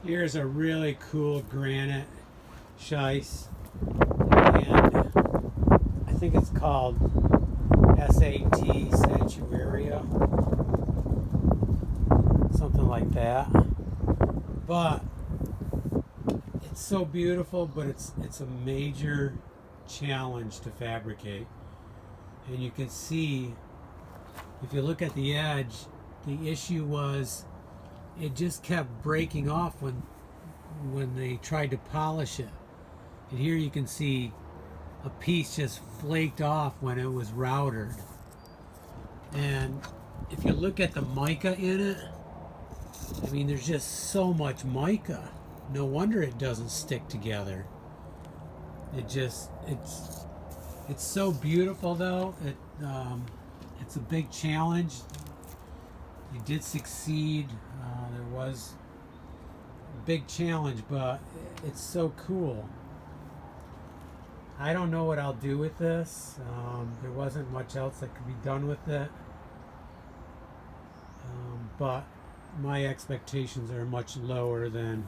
Here's a really cool Granite-Schist, and I think it's called Saturnia, something like that. But it's so beautiful, but it's a major challenge to fabricate. And you can see, if you look at the edge, the issue was it just kept breaking off when they tried to polish it. And here you can see a piece just flaked off when it was routed. And if you look at the mica in it, I mean, there's just so much mica. No wonder it doesn't stick together. It's so beautiful though. It's a big challenge. You did succeed. There was a big challenge, but it's so cool. I don't know what I'll do with this. There wasn't much else that could be done with it. But my expectations are much lower than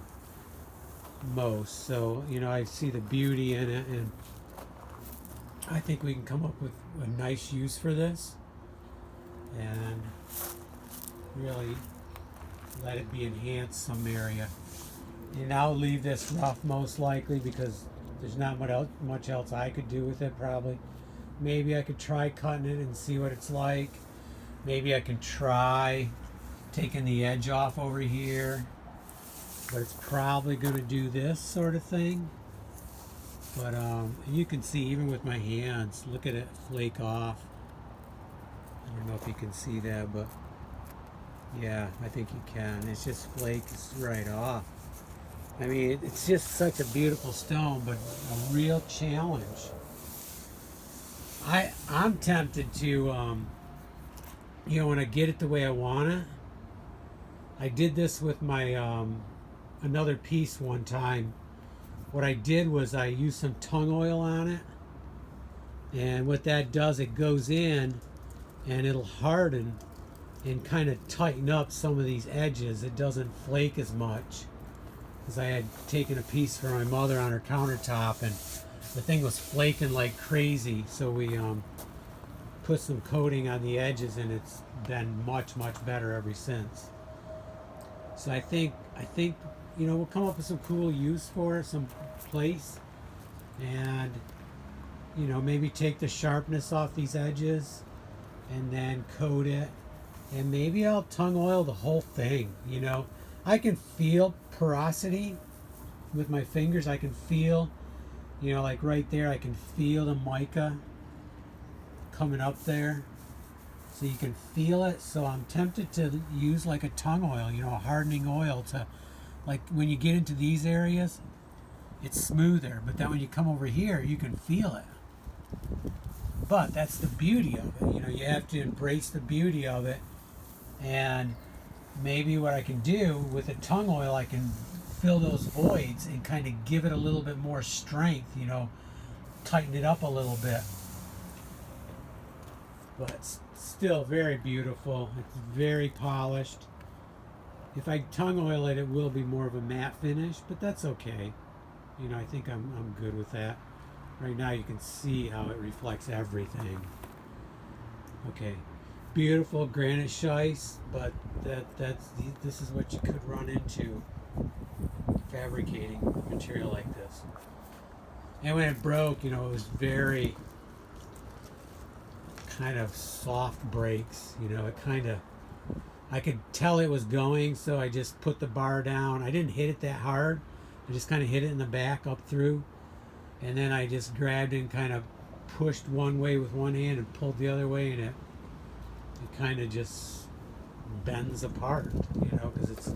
most. So, you know, I see the beauty in it, and I think we can come up with a nice use for this and really let it be enhanced some area. And I'll leave this rough most likely because there's not much else I could do with it probably. Maybe I could try cutting it and see what it's like. Maybe I can try taking the edge off over here. But it's probably going to do this sort of thing. But you can see even with my hands, look at it flake off. I don't know if you can see that, but yeah, I think you can. It's just flakes right off. I mean, it's just such a beautiful stone, but a real challenge. I'm tempted to, you know, when I get it the way I want it. I did this with my another piece one time. What I did was I used some tung oil on it, and what that does, it goes in and it'll harden and kind of tighten up some of these edges. It doesn't flake as much, because I had taken a piece for my mother on her countertop and the thing was flaking like crazy, so we put some coating on the edges, and it's been much better ever since. So I think you know, we'll come up with some cool use for it, some place, and you know, maybe take the sharpness off these edges and then coat it, and maybe I'll tung oil the whole thing. You know, I can feel porosity with my fingers. I can feel, you know, like right there, I can feel the mica coming up there. So you can feel it. So I'm tempted to use like a tung oil, you know, a hardening oil to, like when you get into these areas, it's smoother. But then when you come over here, you can feel it. But that's the beauty of it. You know, you have to embrace the beauty of it. And maybe what I can do with a tung oil, I can fill those voids and kind of give it a little bit more strength, you know, tighten it up a little bit. But it's still very beautiful. It's very polished. If I tung oil it, it will be more of a matte finish, but that's okay. You know, I think I'm good with that. Right now you can see how it reflects everything. Okay, beautiful Granite-Schist, but this is what you could run into fabricating material like this. And when it broke, you know, it was very kind of soft breaks. You know, it kind of, I could tell it was going, so I just put the bar down. I didn't hit it that hard. I just kind of hit it in the back up through, and then I just grabbed it and kind of pushed one way with one hand and pulled the other way, and it kind of just bends apart, you know, because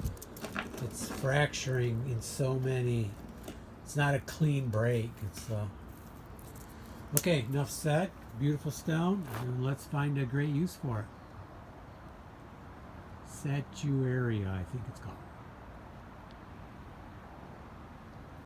it's fracturing in so many. It's not a clean break. It's okay. Enough said. Beautiful stone, and let's find a great use for it. Saturnia, I think it's called.